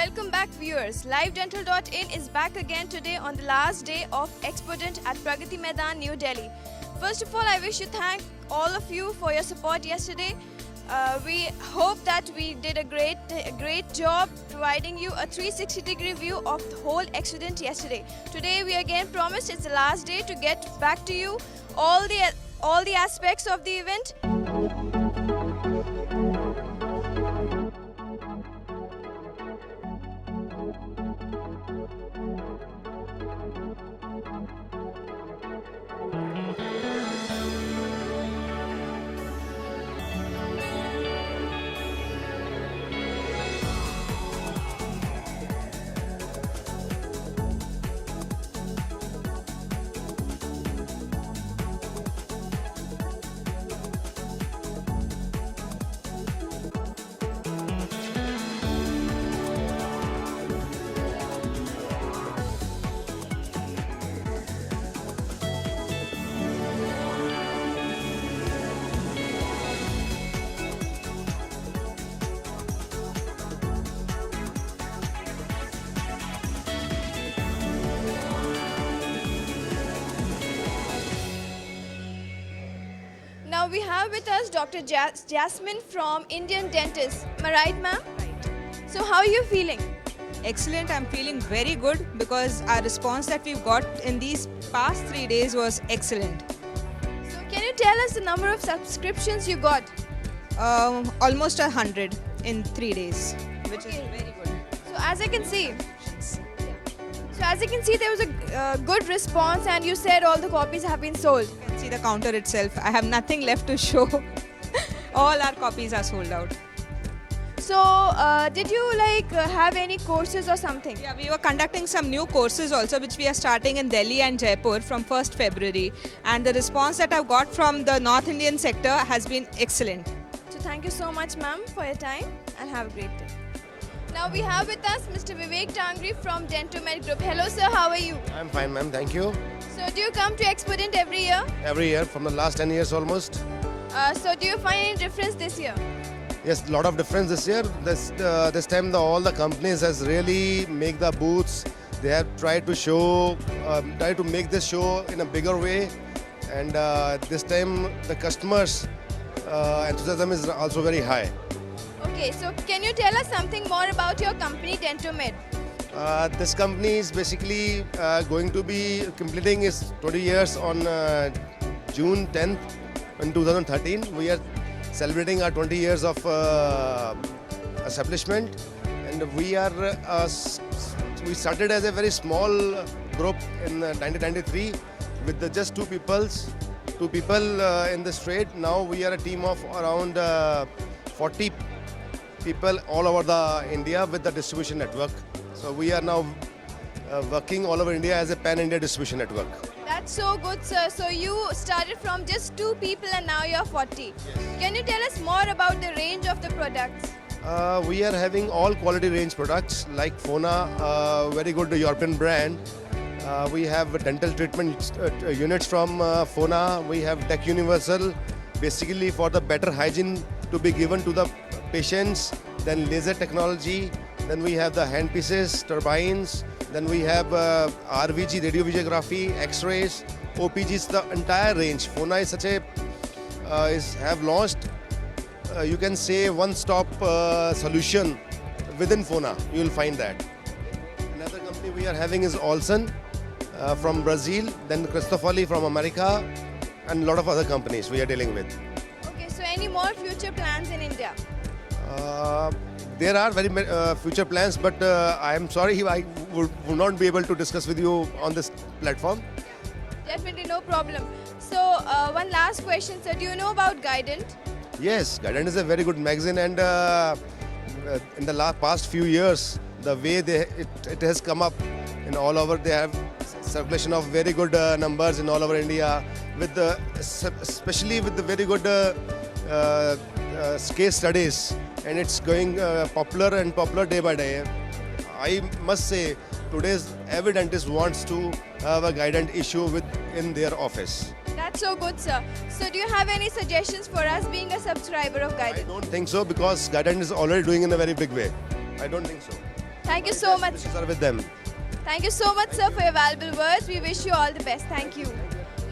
welcome back viewers. LiveDental.in is back again today on the last day of Expodent at Pragati Maidan, New Delhi. First of all, I wish to thank all of you for your support yesterday. We hope that we did a great job providing you a 360-degree view of the whole Expodent yesterday. Today we again promised it's the last day to get back to you all the aspects of the event. Now we have with us Dr. Jasmine from Indian Dentists. Am I right, ma'am? Right. So how are you feeling? Excellent. I'm feeling very good because our response that we've got in these past 3 days was excellent. So can you tell us the number of subscriptions you got? Almost 100 in 3 days, which is very good. So as I can see, there was a good response, and you said all the copies have been sold. You can see the counter itself. I have nothing left to show. All our copies are sold out. So did you have any courses or something? Yeah, we were conducting some new courses also, which we are starting in Delhi and Jaipur from 1st February. And the response that I've got from the North Indian sector has been excellent. So thank you so much, ma'am, for your time, and have a great day. Now we have with us Mr. Vivek Tangri from Dentomed Group. Hello sir, how are you? I'm fine, ma'am. Thank you. So do you come to Expodent every year? Every year from the last 10 years almost. So do you find any difference this year? Yes, a lot of difference this year. This time all the companies has really make the booths. They have tried to show, try to make this show in a bigger way. And this time the customers' enthusiasm is also very high. Okay, so can you tell us something more about your company Dentomed? This company is basically going to be completing its 20 years on June 10th in 2013. We are celebrating our 20 years of establishment, and we started as a very small group in 1993 with just two people in the trade. Now we are a team of around 40 people all over the India with the distribution network. So we are now working all over India as a pan-India distribution network. That's so good, sir. So you started from just 2 people and now you're 40. Yes. Can you tell us more about the range of the products? We are having all quality range products like Fona, very good European brand. We have dental treatment units from Fona. We have Tech Universal, basically for the better hygiene to be given to the patients. Then laser technology. Then we have the handpieces, turbines. Then we have RVG, radiovisiography, X-rays, OPGs, the entire range. Fona is such a have launched, you can say, one-stop solution within Fona. You will find that. Another company we are having is Olsen from Brazil, then Cristofoli from America, and a lot of other companies we are dealing with. Okay, so any more future plans in India? There are very future plans, but I am sorry I would not be able to discuss with you on this platform. Definitely, no problem. So one last question, sir. Do you know about Guidant? Yes, Guidant is a very good magazine, and in the past few years, the way it has come up in all over, they have circulation of very good numbers in all over India, with especially with the very good case studies, and it's going popular and popular day by day. I must say, today's every dentist wants to have a Guidant issue in their office. That's so good, sir. So do you have any suggestions for us being a subscriber of I Guidant? don't think so, because Guidant is already doing in a very big way. I don't think so. Thank you so much. Are with them. Thank you so much, sir, for your valuable words. We wish you all the best. Thank you.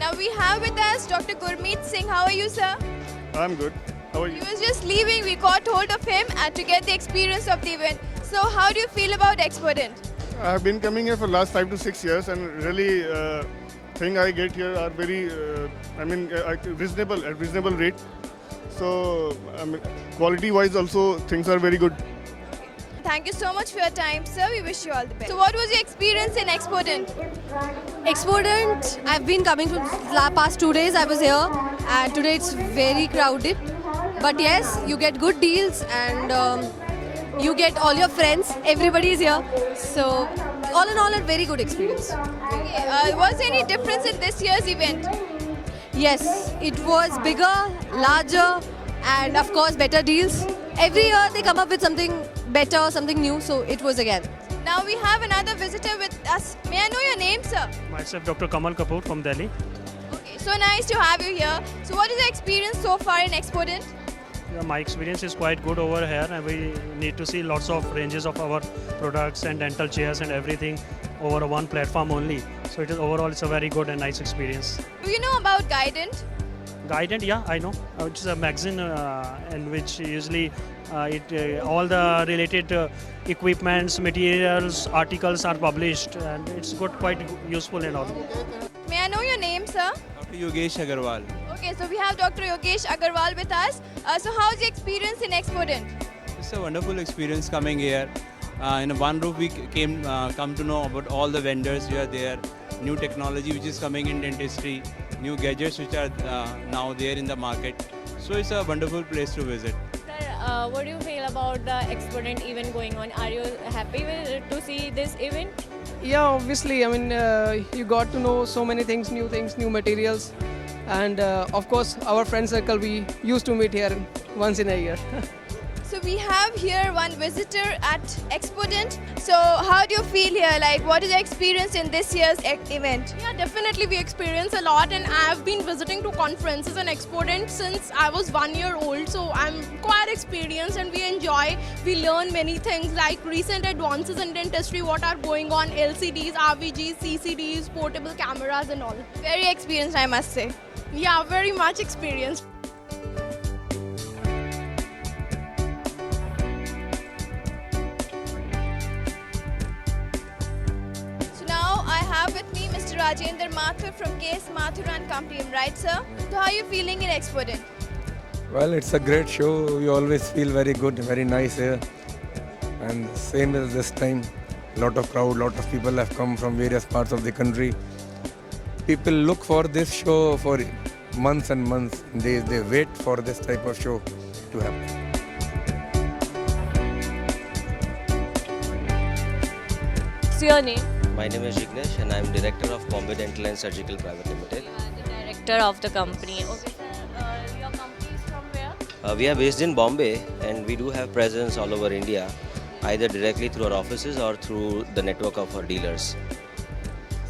Now we have with us Dr. Gurmeet Singh. How are you, sir? I'm good. How are He you? was just leaving. We caught hold of him to get the experience of the event. So, how do you feel about Expodent? I've been coming here for last 5 to 6 years, and really, thing I get here are very, reasonable at reasonable rate. So, quality-wise also things are very good. Thank you so much for your time, sir. We wish you all the best. So, what was your experience in Expodent? Expodent, I've been coming from the past 2 days I was here, and today it's very crowded. But yes, you get good deals, and you get all your friends, everybody is here. So all in all, a very good experience. Okay, was there any difference in this year's event? Yes, it was bigger, larger, and of course better deals. Every year they come up with something better, something new, so it was again. Now we have another visitor with us. May I know your name, sir? Myself, Dr. Kamal Kapoor from Delhi. Okay, so nice to have you here. So, what is your experience so far in Expodent? Yeah, my experience is quite good over here, and we need to see lots of ranges of our products and dental chairs and everything over one platform only. So it is overall, it's a very good and nice experience. Do you know about Guidant? Guidant, yeah, I know. It's a magazine in which usually all the related equipments, materials, articles are published, and it's quite useful and all. May I know your name, sir? Dr. Yogesh Agarwal. Okay, so we have Dr. Yogesh Agarwal with us. So, how's the experience in Expodent? It's a wonderful experience coming here. In one roof, we come to know about all the vendors who are there, new technology which is coming in dentistry, new gadgets which are now there in the market. So it's a wonderful place to visit. Sir, what do you feel about the Expodent event going on? Are you happy to see this event? Yeah, obviously. I mean, you got to know so many things, new materials, and of course, our friend circle we used to meet here once in a year. So we have here one visitor at Expodent. So how do you feel here? Like, what is your experience in this year's event? Yeah, definitely we experience a lot, and I have been visiting to conferences and Expodent since I was 1 year old, so I'm quite experienced and we enjoy. We learn many things like recent advances in dentistry, what are going on, LCDs, RVGs, CCDs, portable cameras and all. Very experienced, I must say. Yeah, very much experienced. So now I have with me Mr. Rajendra Mathur from KS Mathur and Company, right, sir? So how are you feeling in Expodent? Well, it's a great show. We always feel very good, very nice here. And same as this time, lot of crowd, lot of people have come from various parts of the country. People look for this show for months and months. They wait for this type of show to happen. What's your name? My name is Jignesh and I am Director of Bombay Dental and Surgical Private Limited. You are the director of the company. Okay, sir. Your company is from where? We are based in Bombay and we do have presence all over India, either directly through our offices or through the network of our dealers.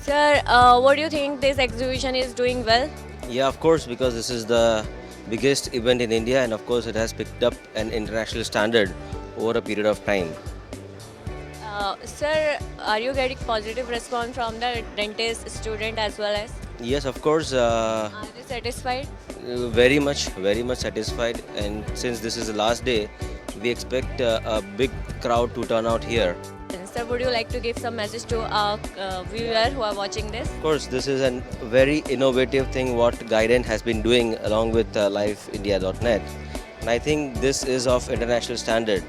Sir, what do you think this exhibition is doing well? Yeah, of course, because this is the biggest event in India and of course it has picked up an international standard over a period of time. Sir, are you getting positive response from the dentist student as well as? Yes, of course. Are you satisfied? Very much satisfied, and since this is the last day, we expect a big crowd to turn out here. Sir, would you like to give some message to our viewers who are watching this? Of course, this is a very innovative thing what Guidant has been doing along with LifeIndia.net, and I think this is of international standard.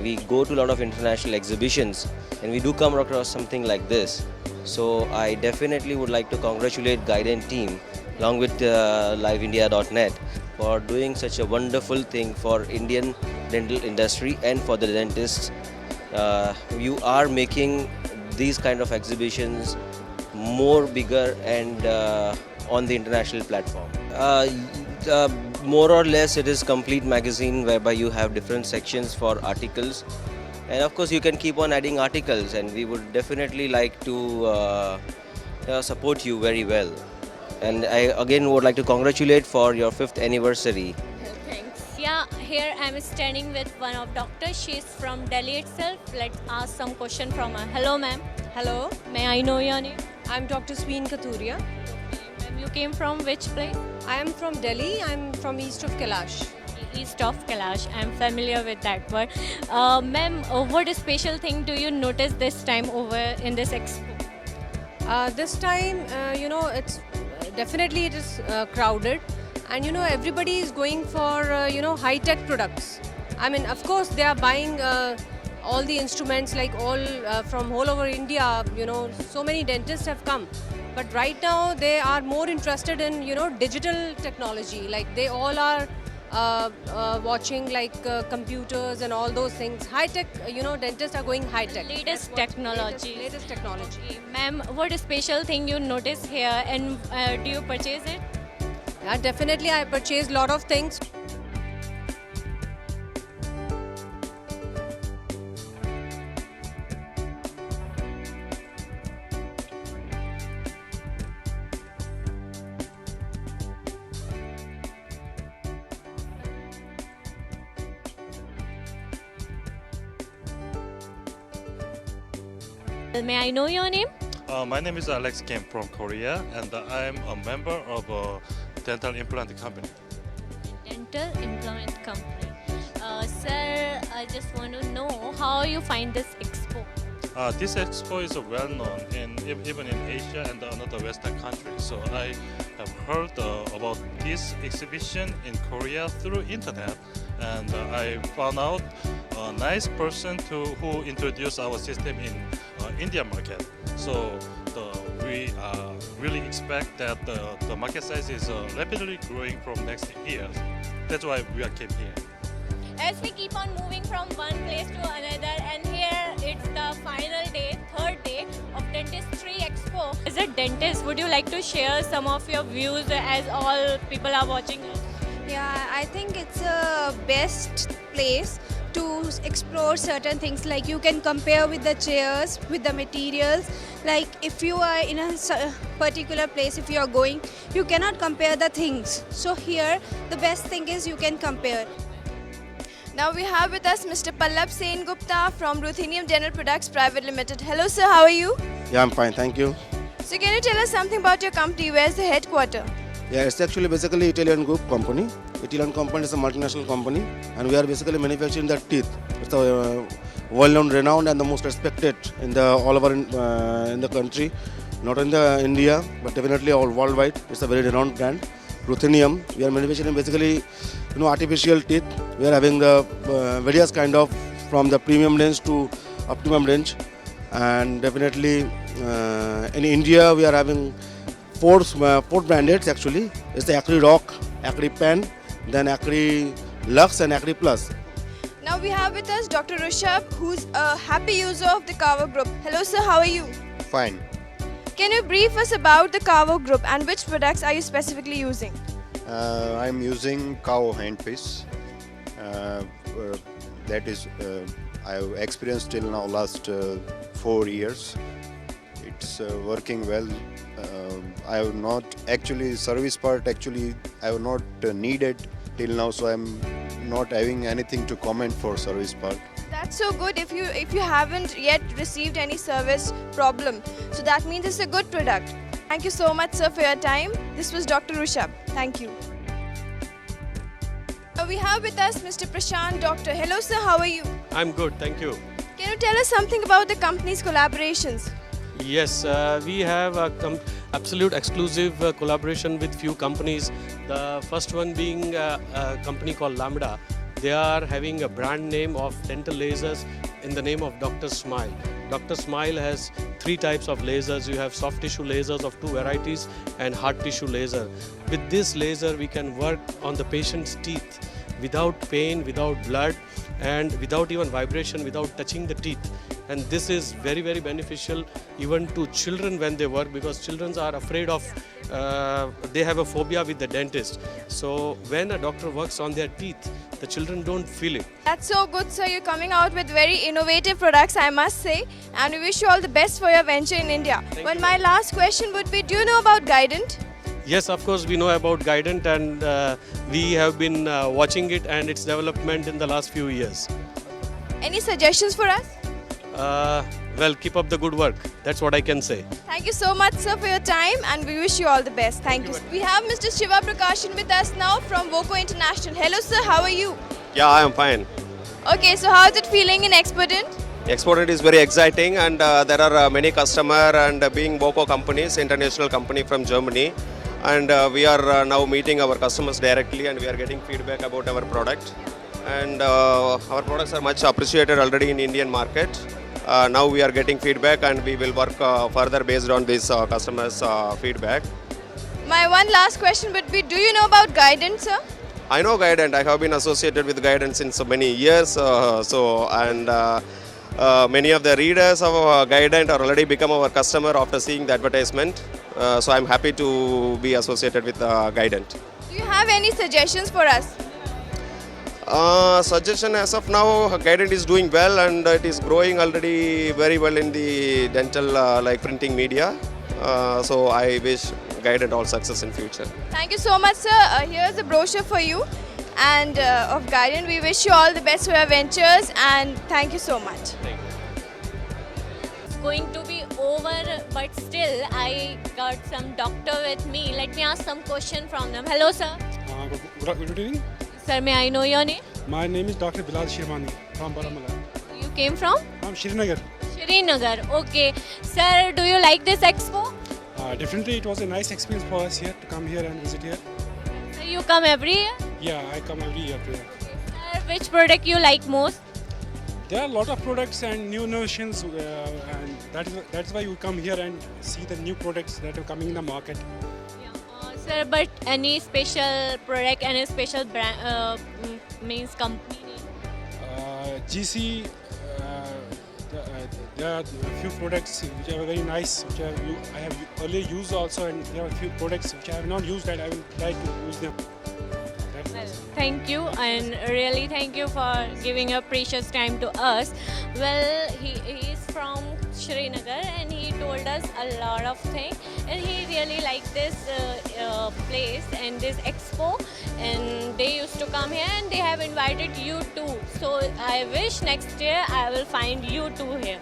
We go to a lot of international exhibitions and we do come across something like this. So I definitely would like to congratulate Guidant team along with LifeIndia.net for doing such a wonderful thing for Indian dental industry and for the dentists. You are making these kind of exhibitions more bigger and on the international platform. More or less it is complete magazine whereby you have different sections for articles, and of course you can keep on adding articles, and we would definitely like to support you very well. And I again would like to congratulate for your 5th anniversary. Thanks. Yeah, here I'm standing with one of doctors. She's from Delhi itself. Let's ask some question from her. Hello, ma'am. Hello, May I know your name? I'm Dr. Sween Kathuria. Ma'am, you came from which place? I am from Delhi. I'm from east of Kailash. East of Kailash. I'm familiar with that word. Ma'am, what special thing do you notice this time over in this expo? This time, it's definitely it is crowded, and everybody is going for high-tech products. I mean, of course, they are buying all the instruments like all from all over India. So many dentists have come, but right now they are more interested in digital technology. Like they all are watching like computers and all those things. High-tech, dentists are going high-tech. Latest technology. Latest technology. Okay. Ma'am, what special thing you notice here, and do you purchase it? Yeah, definitely I purchased a lot of things. May I know your name? My name is Alex Kim from Korea, and I'm a member of a dental implant company. Dental implant company. Sir, I just want to know how you find this expo. This expo is well known even in Asia and another Western countries. So I have heard about this exhibition in Korea through internet, and I found out a nice person who introduced our system in India market. So we really expect that the market size is rapidly growing from next year. That's why we came here. As we keep on moving from one place to another, and here it's the final day, third day of Dentistry Expo. As a dentist, would you like to share some of your views as all people are watching us? Yeah, I think it's a best place to explore certain things. Like you can compare with the chairs, with the materials. Like if you are in a particular place, if you are going, you cannot compare the things. So here, the best thing is you can compare. Now we have with us Mr. Pallab Sen Gupta from Ruthenium Dental Products Private Limited. Hello sir, how are you? Yeah, I'm fine, thank you. So can you tell us something about your company? Where's the headquarter? Yeah, it's actually basically Italian group company. Italian company is a multinational company, and we are basically manufacturing the teeth. It's a well-known, renowned, and the most respected in the all over in the country, not in the India, but definitely all worldwide. It's a very renowned brand. Ruthenium. We are manufacturing basically, artificial teeth. We are having the various kind of from the premium range to optimum range, and definitely in India we are having four branded actually. It's the Acry Rock, Acry Pen, then Acry Lux and Acry Plus. Now we have with us Dr. Rishabh, who's a happy user of the Carver Group. Hello sir, how are you? Fine. Can you brief us about the Carver Group and which products are you specifically using? I'm using cow handpiece. That is, I've experienced till now last 4 years. It's working well. I have not actually service part. Actually, I have not needed till now, so I'm not having anything to comment for service part. That's so good if you haven't yet received any service problem. So that means it's a good product. Thank you so much sir for your time. This was Dr. Rishabh. Thank you. Now we have with us Mr. Prashant Doctor. Hello sir, how are you? I'm good, thank you. Can you tell us something about the company's collaborations? Yes, we have a absolute exclusive collaboration with few companies. The first one being a company called Lambda. They are having a brand name of dental lasers in the name of Dr. Smile. Dr. Smile has 3 types of lasers. You have soft tissue lasers of 2 varieties and hard tissue laser. With this laser, we can work on the patient's teeth without pain, without blood, and without even vibration, without touching the teeth. And this is very, very beneficial even to children when they work, because children are afraid of, they have a phobia with the dentist. So when a doctor works on their teeth, the children don't feel it. That's so good sir, you're coming out with very innovative products, I must say, and we wish you all the best for your venture in India. But my last question would be, do you know about Guidant? Yes, of course, we know about Guidant, and we have been watching it and its development in the last few years. Any suggestions for us? Well, keep up the good work. That's what I can say. Thank you so much, sir, for your time, and we wish you all the best. Thank you. We have Mr. Shiva Prakashan with us now from Voco International. Hello, sir. How are you? Yeah, I am fine. Okay, so how is it feeling in Exponent? Exponent is very exciting, and there are many customer and being Voco companies, international company from Germany, and we are now meeting our customers directly, and we are getting feedback about our product, and our products are much appreciated already in Indian market. Now we are getting feedback, and we will work further based on this customers' feedback. My one last question would be, do you know about Guidant, sir? I know Guidant. I have been associated with Guidant since so many years. Many of the readers of Guidant are already become our customer after seeing the advertisement. So I'm happy to be associated with Guidant. Do you have any suggestions for us? Suggestion as of now, Guidant is doing well, and it is growing already very well in the dental like printing media. So I wish Guidant all success in future. Thank you so much, sir. Here's a brochure for you and of Guidant. We wish you all the best for your ventures, and thank you so much. It's going to be over, but still I got some doctor with me. Let me ask some question from them. Hello, sir. Good evening. Sir, may I know your name? My name is Dr. Bilal Shirmani from Baramulla. You came from? I'm Srinagar. Srinagar. Okay. Sir, do you like this expo? Definitely, it was a nice experience for us here to come here and visit here. So you come every year? Yeah, I come every year to here. Sir, which product you like most? There are a lot of products and new innovations, and that's why we come here and see the new products that are coming in the market. Sir, but any special product, any special brand, means company name? GC, there are a few products which are very nice, which I have earlier used also, and there are a few products which I have not used and I will try to use them. Thank you, and really thank you for giving your precious time to us. Well, he is from Srinagar, and he told us a lot of things, and he really liked this place and this expo, and they used to come here, and they have invited you too. So I wish next year I will find you too here.